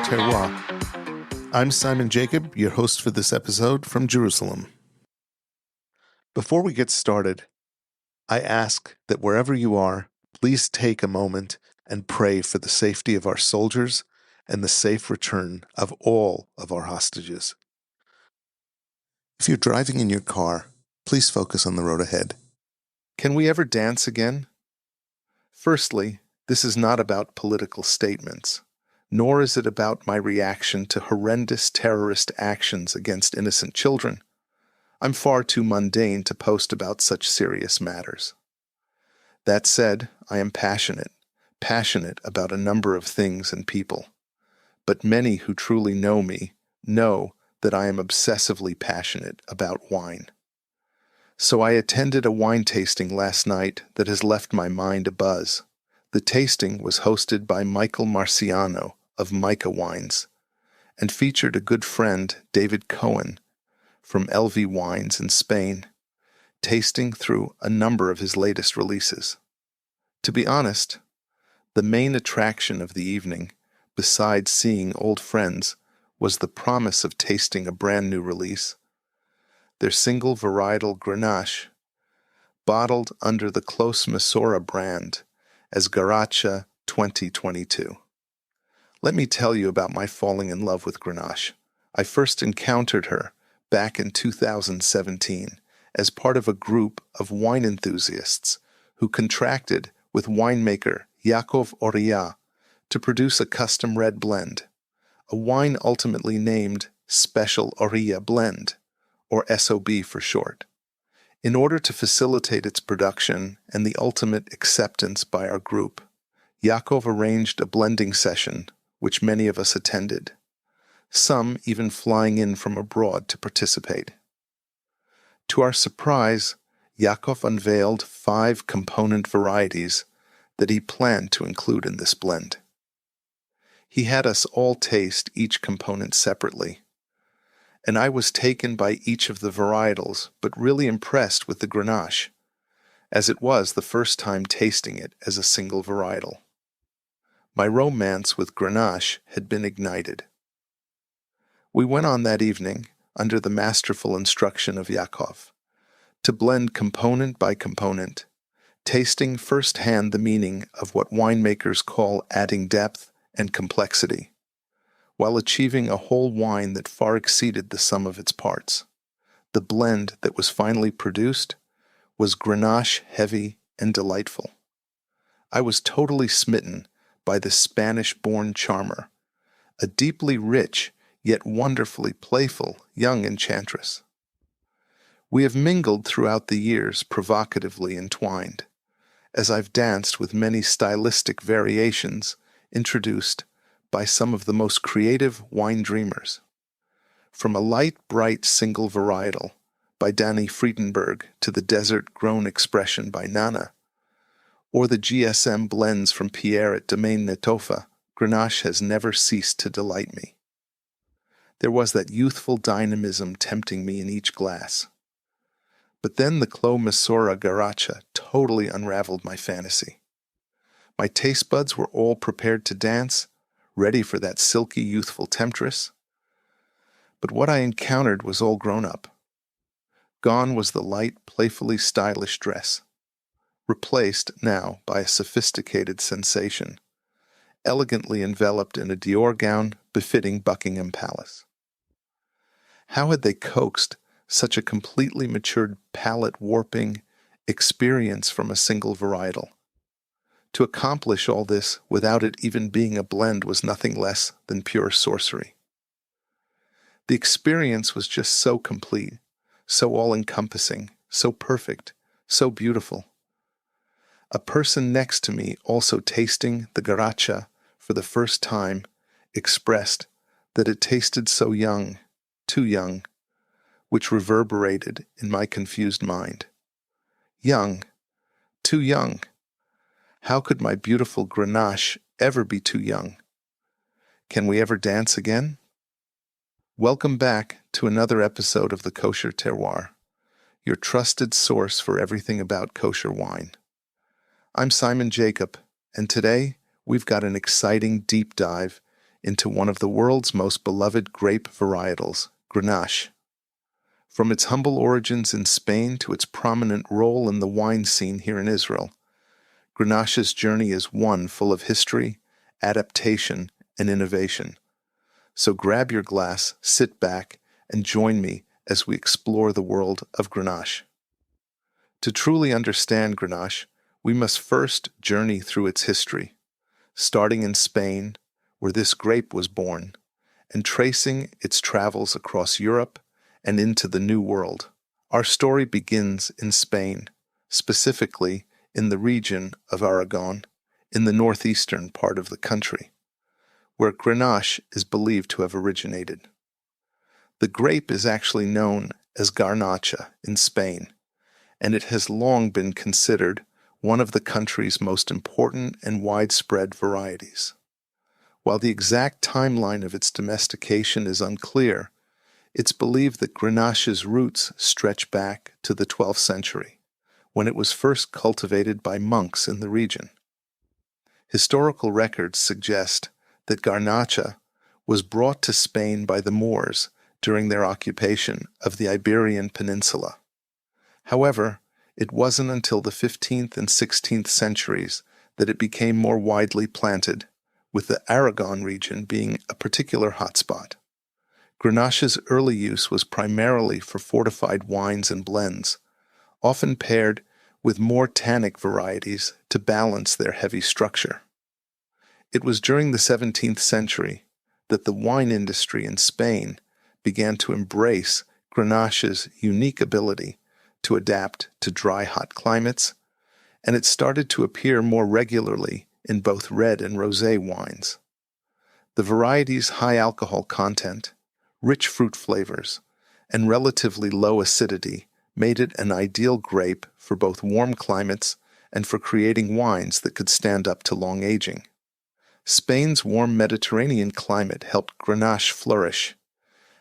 Terroir. I'm Simon Jacob, your host for this episode from Jerusalem. Before we get started, I ask that wherever you are, please take a moment and pray for the safety of our soldiers and the safe return of all of our hostages. If you're driving in your car, please focus on the road ahead. Can we ever dance again? Firstly, this is not about political statements, nor is it about my reaction to horrendous terrorist actions against innocent children. I'm far too mundane to post about such serious matters. That said, I am passionate about a number of things and people. But many who truly know me know that I am obsessively passionate about wine. So I attended a wine tasting last night that has left my mind abuzz. The tasting was hosted by Michael Marciano of Mica Wines and featured a good friend, David Cohen, from LV Wines in Spain, tasting through a number of his latest releases. To be honest, the main attraction of the evening, besides seeing old friends, was the promise of tasting a brand new release, their single varietal Grenache, bottled under the Clos Masora brand as Grenache 2022. Let me tell you about my falling in love with Grenache. I first encountered her back in 2017 as part of a group of wine enthusiasts who contracted with winemaker Yaakov Oria to produce a custom red blend, a wine ultimately named Special Oria Blend, or SOB for short. In order to facilitate its production and the ultimate acceptance by our group, Yaakov arranged a blending session which many of us attended, some even flying in from abroad to participate. To our surprise, Yaakov unveiled 5 component varieties that he planned to include in this blend. He had us all taste each component separately, and I was taken by each of the varietals, but really impressed with the Grenache, as it was the first time tasting it as a single varietal. My romance with Grenache had been ignited. We went on that evening, under the masterful instruction of Yaakov, to blend component by component, tasting firsthand the meaning of what winemakers call adding depth and complexity, while achieving a whole wine that far exceeded the sum of its parts. The blend that was finally produced was Grenache heavy and delightful. I was totally smitten by the Spanish-born charmer, a deeply rich yet wonderfully playful young enchantress. We have mingled throughout the years provocatively entwined, as I've danced with many stylistic variations introduced by some of the most creative wine dreamers. From a light, bright single varietal by Danny Friedenberg to the desert-grown expression by Nana, or the GSM blends from Pierre at Domaine Netofa, Grenache has never ceased to delight me. There was that youthful dynamism tempting me in each glass. But then the Clos Masora Grenache totally unraveled my fantasy. My taste buds were all prepared to dance, ready for that silky, youthful temptress. But what I encountered was all grown up. Gone was the light, playfully stylish dress, replaced now by a sophisticated sensation, elegantly enveloped in a Dior gown befitting Buckingham Palace. How had they coaxed such a completely matured palate-warping experience from a single varietal? To accomplish all this without it even being a blend was nothing less than pure sorcery. The experience was just so complete, so all-encompassing, so perfect, so beautiful. A person next to me, also tasting the Grenache for the first time, expressed that it tasted so young, too young, which reverberated in my confused mind. Young, too young. How could my beautiful Grenache ever be too young? Can we ever dance again? Welcome back to another episode of the Kosher Terroir, your trusted source for everything about kosher wine. I'm Simon Jacob, and today we've got an exciting deep dive into one of the world's most beloved grape varietals, Grenache. From its humble origins in Spain to its prominent role in the wine scene here in Israel, Grenache's journey is one full of history, adaptation, and innovation. So grab your glass, sit back, and join me as we explore the world of Grenache. To truly understand Grenache, we must first journey through its history, starting in Spain, where this grape was born, and tracing its travels across Europe and into the New World. Our story begins in Spain, specifically in the region of Aragon, in the northeastern part of the country, where Grenache is believed to have originated. The grape is actually known as Garnacha in Spain, and it has long been considered one of the country's most important and widespread varieties. While the exact timeline of its domestication is unclear, it's believed that Grenache's roots stretch back to the 12th century, when it was first cultivated by monks in the region. Historical records suggest that Garnacha was brought to Spain by the Moors during their occupation of the Iberian Peninsula. However, it wasn't until the 15th and 16th centuries that it became more widely planted, with the Aragon region being a particular hotspot. Grenache's early use was primarily for fortified wines and blends, often paired with more tannic varieties to balance their heavy structure. It was during the 17th century that the wine industry in Spain began to embrace Grenache's unique ability to adapt to dry, hot climates, and it started to appear more regularly in both red and rosé wines. The variety's high alcohol content, rich fruit flavors, and relatively low acidity made it an ideal grape for both warm climates and for creating wines that could stand up to long aging. Spain's warm Mediterranean climate helped Grenache flourish,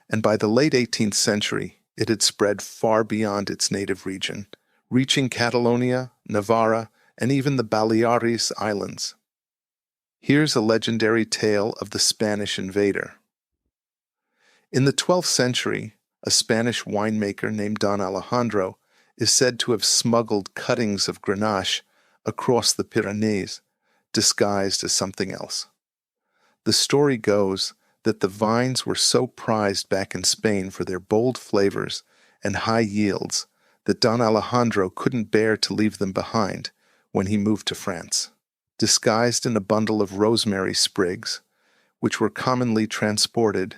and by the late 18th century, it had spread far beyond its native region, reaching Catalonia, Navarra, and even the Baleares Islands. Here's a legendary tale of the Spanish invader. In the 12th century, a Spanish winemaker named Don Alejandro is said to have smuggled cuttings of Grenache across the Pyrenees, disguised as something else. The story goes that the vines were so prized back in Spain for their bold flavors and high yields that Don Alejandro couldn't bear to leave them behind when he moved to France. Disguised in a bundle of rosemary sprigs, which were commonly transported,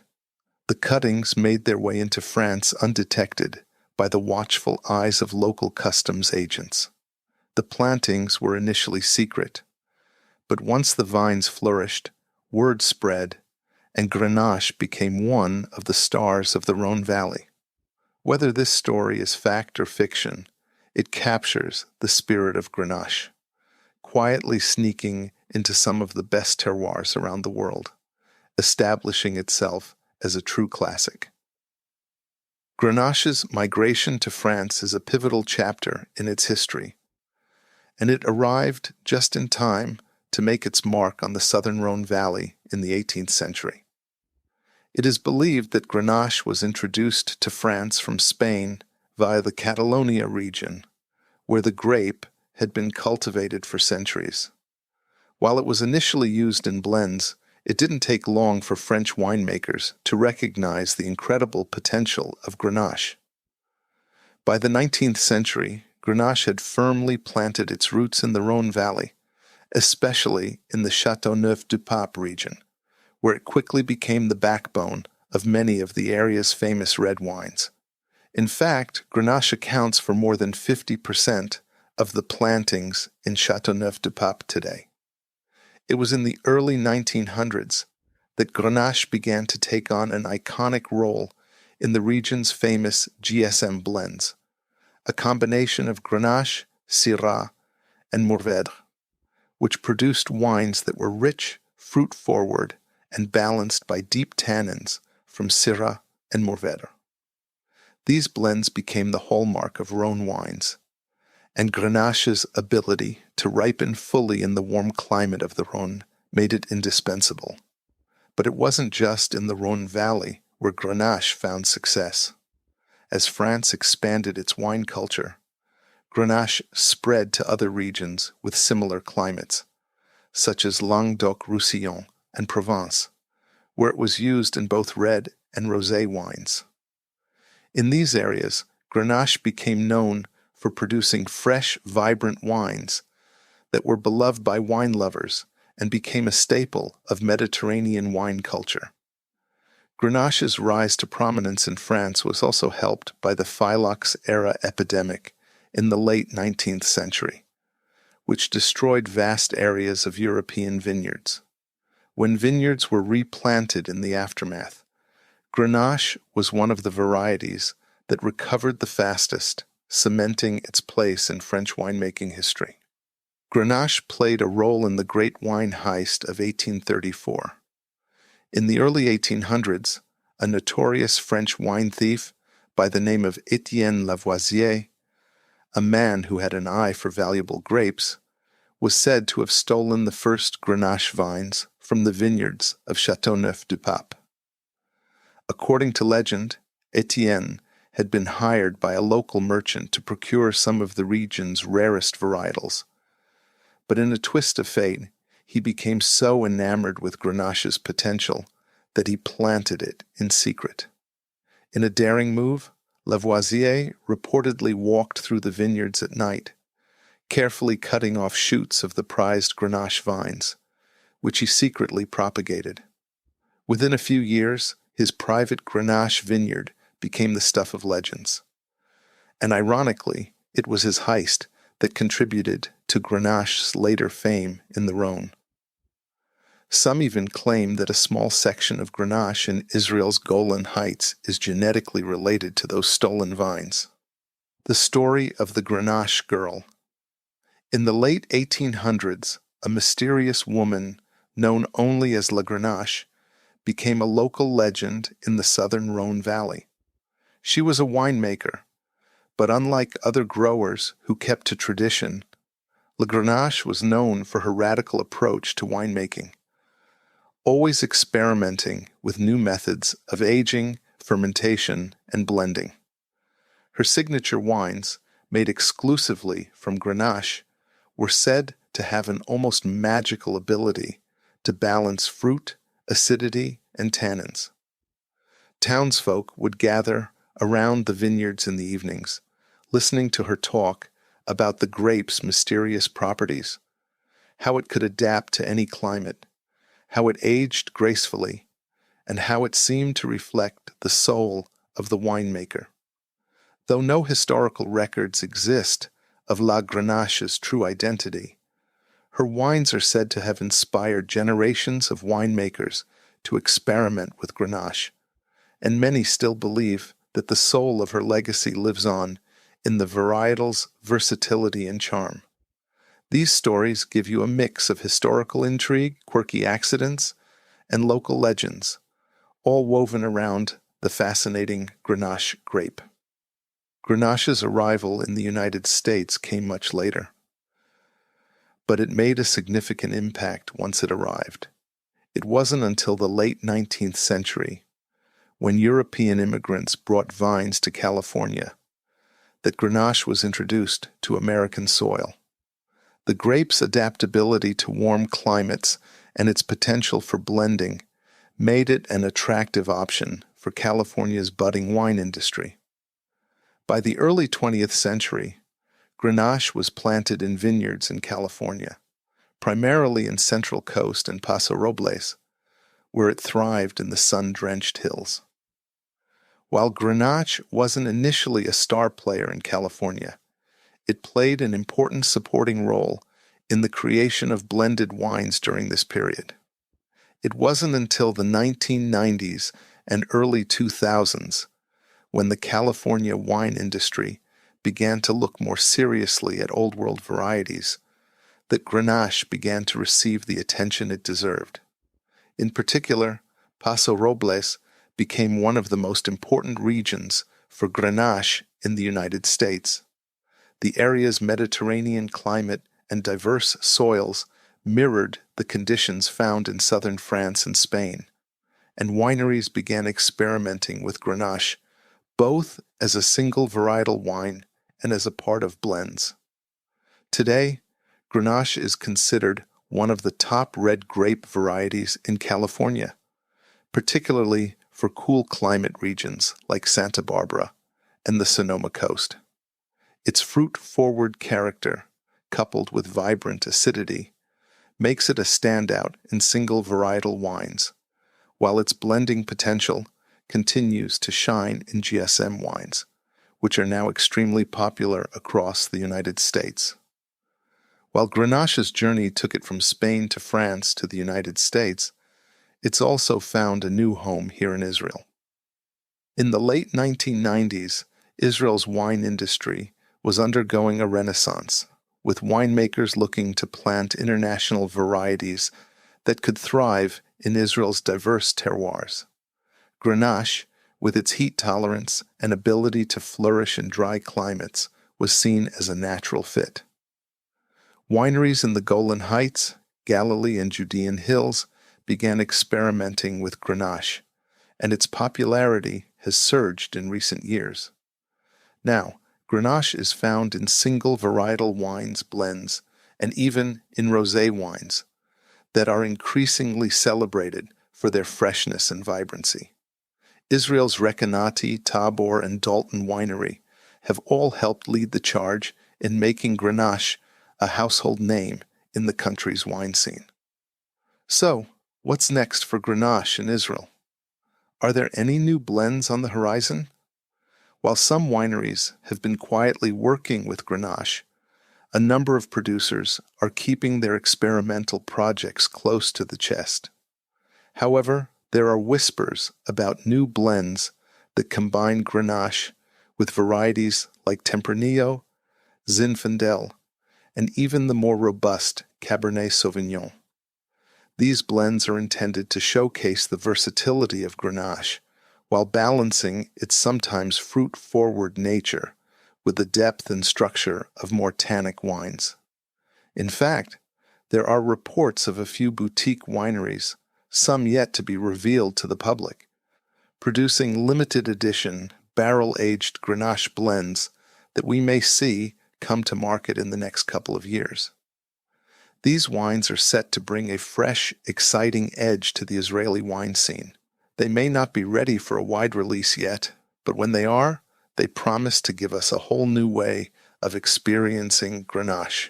the cuttings made their way into France undetected by the watchful eyes of local customs agents. The plantings were initially secret, but once the vines flourished, word spread, and Grenache became one of the stars of the Rhone Valley. Whether this story is fact or fiction, it captures the spirit of Grenache, quietly sneaking into some of the best terroirs around the world, establishing itself as a true classic. Grenache's migration to France is a pivotal chapter in its history, and it arrived just in time to make its mark on the southern Rhone Valley in the 18th century. It is believed that Grenache was introduced to France from Spain via the Catalonia region, where the grape had been cultivated for centuries. While it was initially used in blends, it didn't take long for French winemakers to recognize the incredible potential of Grenache. By the 19th century, Grenache had firmly planted its roots in the Rhone Valley, especially in the Châteauneuf-du-Pape region, where it quickly became the backbone of many of the area's famous red wines. In fact, Grenache accounts for more than 50% of the plantings in Châteauneuf-du-Pape today. It was in the early 1900s that Grenache began to take on an iconic role in the region's famous GSM blends, a combination of Grenache, Syrah, and Mourvèdre, which produced wines that were rich, fruit-forward, and balanced by deep tannins from Syrah and Mourvèdre. These blends became the hallmark of Rhone wines, and Grenache's ability to ripen fully in the warm climate of the Rhone made it indispensable. But it wasn't just in the Rhône Valley where Grenache found success. As France expanded its wine culture, Grenache spread to other regions with similar climates, such as Languedoc-Roussillon and Provence, where it was used in both red and rosé wines. In these areas, Grenache became known for producing fresh, vibrant wines that were beloved by wine lovers and became a staple of Mediterranean wine culture. Grenache's rise to prominence in France was also helped by the phyllox-era epidemic in the late 19th century, which destroyed vast areas of European vineyards. When vineyards were replanted in the aftermath, Grenache was one of the varieties that recovered the fastest, cementing its place in French winemaking history. Grenache played a role in the Great Wine Heist of 1834. In the early 1800s, a notorious French wine thief by the name of Étienne Lavoisier, a man who had an eye for valuable grapes, was said to have stolen the first Grenache vines from the vineyards of Châteauneuf-du-Pape. According to legend, Étienne had been hired by a local merchant to procure some of the region's rarest varietals. But in a twist of fate, he became so enamored with Grenache's potential that he planted it in secret. In a daring move, Lavoisier reportedly walked through the vineyards at night, carefully cutting off shoots of the prized Grenache vines, which he secretly propagated. Within a few years, his private Grenache vineyard became the stuff of legends. And ironically, it was his heist that contributed to Grenache's later fame in the Rhône. Some even claim that a small section of Grenache in Israel's Golan Heights is genetically related to those stolen vines. The story of the Grenache girl. In the late 1800s, a mysterious woman known only as La Grenache became a local legend in the southern Rhône Valley. She was a winemaker, but unlike other growers who kept to tradition, La Grenache was known for her radical approach to winemaking, always experimenting with new methods of aging, fermentation, and blending. Her signature wines, made exclusively from Grenache, were said to have an almost magical ability to balance fruit, acidity, and tannins. Townsfolk would gather around the vineyards in the evenings, listening to her talk about the grape's mysterious properties, how it could adapt to any climate, how it aged gracefully, and how it seemed to reflect the soul of the winemaker. Though no historical records exist of La Grenache's true identity, her wines are said to have inspired generations of winemakers to experiment with Grenache, and many still believe that the soul of her legacy lives on in the varietal's versatility and charm. These stories give you a mix of historical intrigue, quirky accidents, and local legends, all woven around the fascinating Grenache grape. Grenache's arrival in the United States came much later, but it made a significant impact once it arrived. It wasn't until the late 19th century, when European immigrants brought vines to California, that Grenache was introduced to American soil. The grape's adaptability to warm climates and its potential for blending made it an attractive option for California's budding wine industry. By the early 20th century, Grenache was planted in vineyards in California, primarily in Central Coast and Paso Robles, where it thrived in the sun-drenched hills. While Grenache wasn't initially a star player in California, it played an important supporting role in the creation of blended wines during this period. It wasn't until the 1990s and early 2000s when the California wine industry began to look more seriously at Old World varieties that Grenache began to receive the attention it deserved. In particular, Paso Robles became one of the most important regions for Grenache in the United States. The area's Mediterranean climate and diverse soils mirrored the conditions found in southern France and Spain. and wineries began experimenting with Grenache, both as a single varietal wine and as a part of blends. Today, Grenache is considered one of the top red grape varieties in California, particularly for cool climate regions like Santa Barbara and the Sonoma coast. Its fruit-forward character, coupled with vibrant acidity, makes it a standout in single varietal wines, while its blending potential continues to shine in GSM wines, which are now extremely popular across the United States. While Grenache's journey took it from Spain to France to the United States, it's also found a new home here in Israel. In the late 1990s, Israel's wine industry was undergoing a renaissance, with winemakers looking to plant international varieties that could thrive in Israel's diverse terroirs. Grenache, with its heat tolerance and ability to flourish in dry climates, was seen as a natural fit. Wineries in the Golan Heights, Galilee, and Judean Hills began experimenting with Grenache, and its popularity has surged in recent years. Now, Grenache is found in single varietal wines blends and even in rosé wines that are increasingly celebrated for their freshness and vibrancy. Israel's Recanati, Tabor, and Dalton Winery have all helped lead the charge in making Grenache a household name in the country's wine scene. So, what's next for Grenache in Israel? Are there any new blends on the horizon? While some wineries have been quietly working with Grenache, a number of producers are keeping their experimental projects close to the chest. However, there are whispers about new blends that combine Grenache with varieties like Tempranillo, Zinfandel, and even the more robust Cabernet Sauvignon. These blends are intended to showcase the versatility of Grenache, while balancing its sometimes fruit-forward nature with the depth and structure of more tannic wines. In fact, there are reports of a few boutique wineries, some yet to be revealed to the public, producing limited-edition, barrel-aged Grenache blends that we may see come to market in the next couple of years. These wines are set to bring a fresh, exciting edge to the Israeli wine scene. They may not be ready for a wide release yet, but when they are, they promise to give us a whole new way of experiencing Grenache.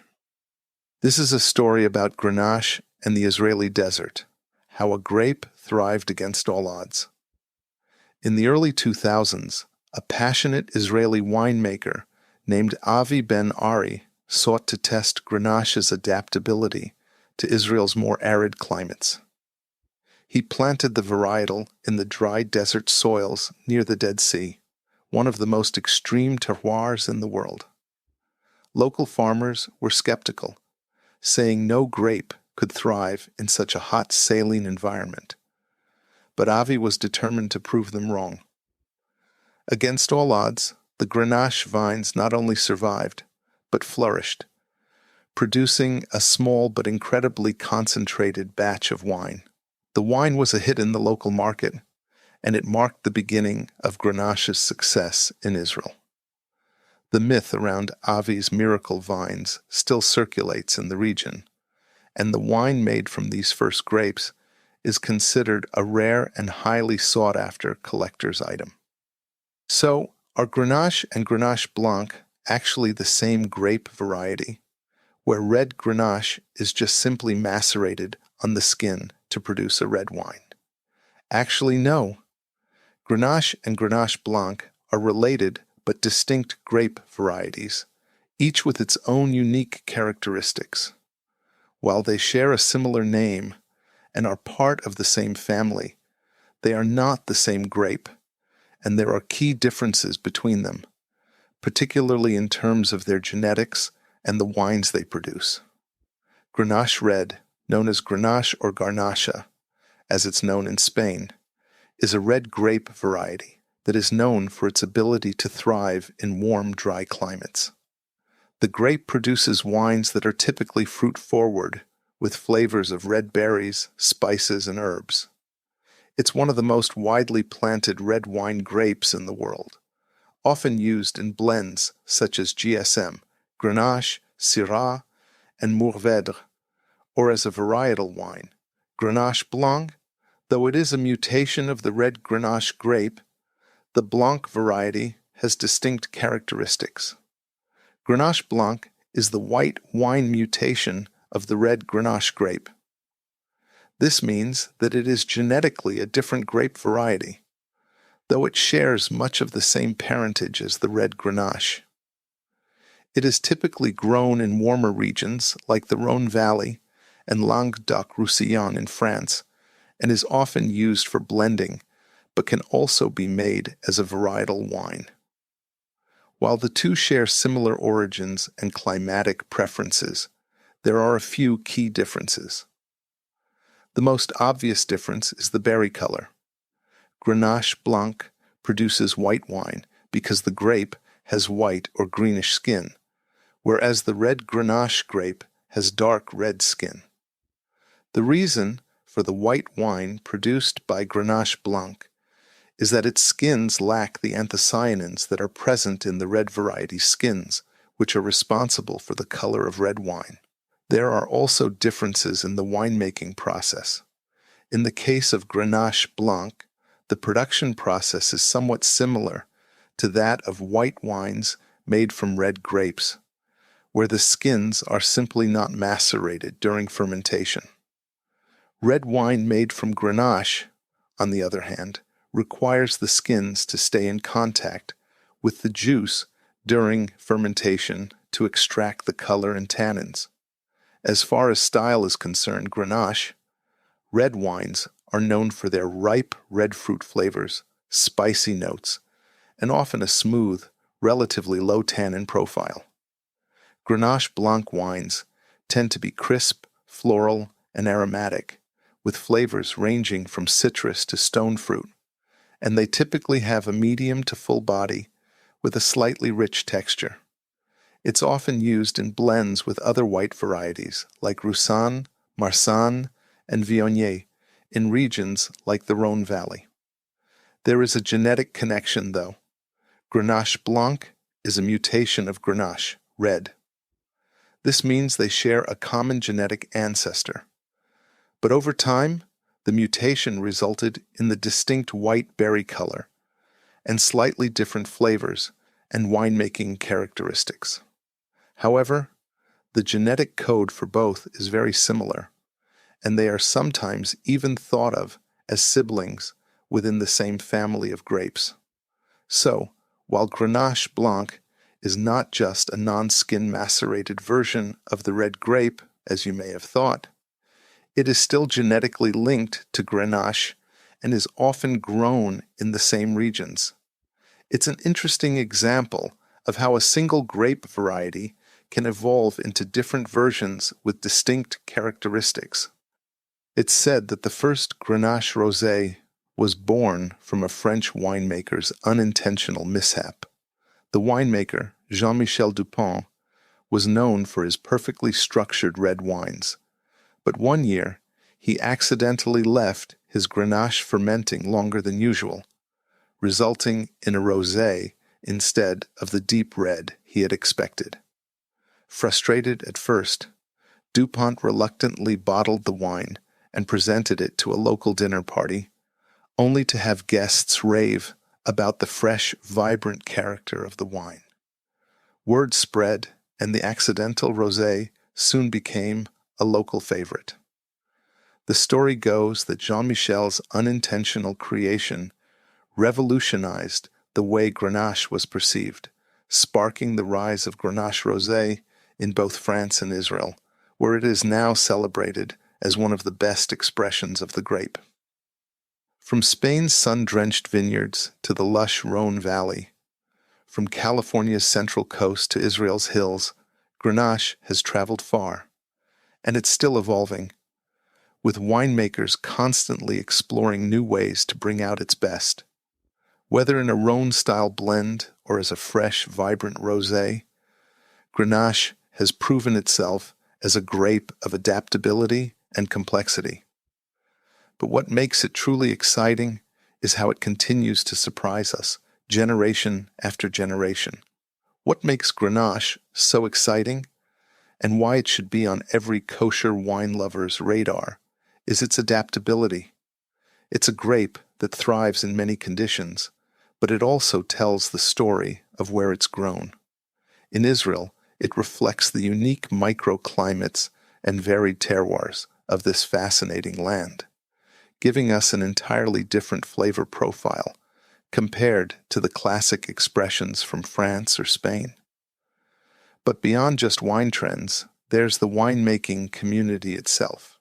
This is a story about Grenache and the Israeli desert, how a grape thrived against all odds. In the early 2000s, a passionate Israeli winemaker named Avi Ben Ari sought to test Grenache's adaptability to Israel's more arid climates. He planted the varietal in the dry desert soils near the Dead Sea, one of the most extreme terroirs in the world. Local farmers were skeptical, saying no grape could thrive in such a hot saline environment. But Avi was determined to prove them wrong. Against all odds, the Grenache vines not only survived, but flourished, producing a small but incredibly concentrated batch of wine. The wine was a hit in the local market, and it marked the beginning of Grenache's success in Israel. The myth around Avi's miracle vines still circulates in the region, and the wine made from these first grapes is considered a rare and highly sought-after collector's item. So, are Grenache and Grenache Blanc actually the same grape variety, where red Grenache is just simply macerated on the skin to produce a red wine? Actually, no. Grenache and Grenache Blanc are related but distinct grape varieties, each with its own unique characteristics. While they share a similar name and are part of the same family, they are not the same grape, and there are key differences between them, particularly in terms of their genetics and the wines they produce. Grenache Red, known as Grenache or Garnacha, as it's known in Spain, is a red grape variety that is known for its ability to thrive in warm, dry climates. The grape produces wines that are typically fruit-forward, with flavors of red berries, spices, and herbs. It's one of the most widely planted red wine grapes in the world, often used in blends such as GSM, Grenache, Syrah, and Mourvèdre, or as a varietal wine. Grenache Blanc, though it is a mutation of the red Grenache grape, the Blanc variety has distinct characteristics. Grenache Blanc is the white wine mutation of the red Grenache grape. This means that it is genetically a different grape variety, though it shares much of the same parentage as the red Grenache. It is typically grown in warmer regions like the Rhône Valley and Languedoc-Roussillon in France, and is often used for blending, but can also be made as a varietal wine. While the two share similar origins and climatic preferences, there are a few key differences. The most obvious difference is the berry color. Grenache Blanc produces white wine because the grape has white or greenish skin, whereas the red Grenache grape has dark red skin. The reason for the white wine produced by Grenache Blanc is that its skins lack the anthocyanins that are present in the red variety's skins, which are responsible for the color of red wine. There are also differences in the winemaking process. In the case of Grenache Blanc, the production process is somewhat similar to that of white wines made from red grapes, where the skins are simply not macerated during fermentation. Red wine made from Grenache, on the other hand, requires the skins to stay in contact with the juice during fermentation to extract the color and tannins. As far as style is concerned, Grenache, red wines are known for their ripe red fruit flavors, spicy notes, and often a smooth, relatively low tannin profile. Grenache Blanc wines tend to be crisp, floral, and aromatic, with flavors ranging from citrus to stone fruit, and they typically have a medium to full body with a slightly rich texture. It's often used in blends with other white varieties like Roussanne, Marsanne, and Viognier in regions like the Rhône Valley. There is a genetic connection, though. Grenache Blanc is a mutation of Grenache, red. This means they share a common genetic ancestor. But over time, the mutation resulted in the distinct white berry color and slightly different flavors and winemaking characteristics. However, the genetic code for both is very similar, and they are sometimes even thought of as siblings within the same family of grapes. So, while Grenache Blanc is not just a non-skin macerated version of the red grape, as you may have thought, it is still genetically linked to Grenache and is often grown in the same regions. It's an interesting example of how a single grape variety can evolve into different versions with distinct characteristics. It's said that the first Grenache Rosé was born from a French winemaker's unintentional mishap. The winemaker, Jean-Michel Dupont, was known for his perfectly structured red wines, but one year he accidentally left his Grenache fermenting longer than usual, resulting in a rosé instead of the deep red he had expected. Frustrated at first, Dupont reluctantly bottled the wine and presented it to a local dinner party, only to have guests rave about the fresh, vibrant character of the wine. Word spread, and the accidental rosé soon became a local favorite. The story goes that Jean-Michel's unintentional creation revolutionized the way Grenache was perceived, sparking the rise of Grenache Rosé in both France and Israel, where it is now celebrated as one of the best expressions of the grape. From Spain's sun-drenched vineyards to the lush Rhône Valley, from California's central coast to Israel's hills, Grenache has traveled far, and it's still evolving, with winemakers constantly exploring new ways to bring out its best. Whether in a Rhône-style blend or as a fresh, vibrant rosé, Grenache has proven itself as a grape of adaptability and complexity. But what makes it truly exciting is how it continues to surprise us, generation after generation. What makes Grenache so exciting, and why it should be on every kosher wine lover's radar, is its adaptability. It's a grape that thrives in many conditions, but it also tells the story of where it's grown. In Israel, it reflects the unique microclimates and varied terroirs of this fascinating land, giving us an entirely different flavor profile compared to the classic expressions from France or Spain. But beyond just wine trends, there's the winemaking community itself.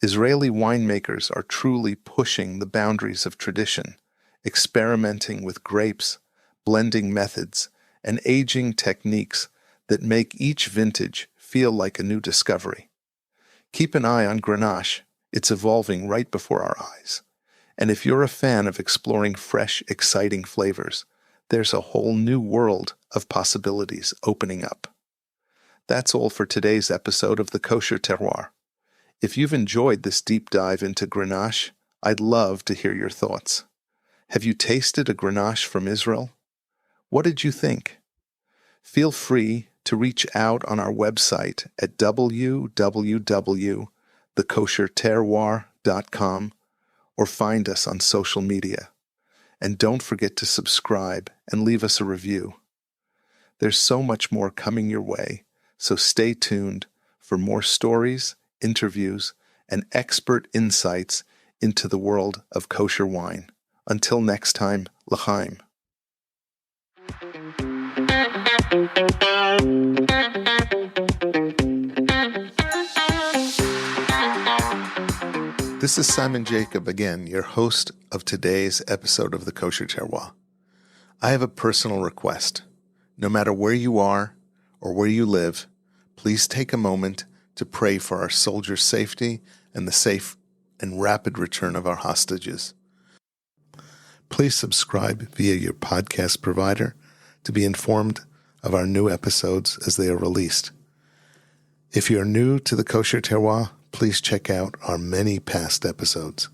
Israeli winemakers are truly pushing the boundaries of tradition, experimenting with grapes, blending methods, and aging techniques that make each vintage feel like a new discovery. Keep an eye on Grenache. It's evolving right before our eyes. And if you're a fan of exploring fresh, exciting flavors, there's a whole new world of possibilities opening up. That's all for today's episode of the Kosher Terroir. If you've enjoyed this deep dive into Grenache, I'd love to hear your thoughts. Have you tasted a Grenache from Israel? What did you think? Feel free to reach out on our website at www.thekosherterroir.com or find us on social media. And don't forget to subscribe and leave us a review. There's so much more coming your way, so stay tuned for more stories, interviews, and expert insights into the world of kosher wine. Until next time, l'chaim. This is Simon Jacob again, your host of today's episode of the Kosher Terroir. I have a personal request. No matter where you are or where you live, please take a moment to pray for our soldiers' safety and the safe and rapid return of our hostages. Please subscribe via your podcast provider to be informed of our new episodes as they are released. If you're new to the Kosher Terroir, please check out our many past episodes.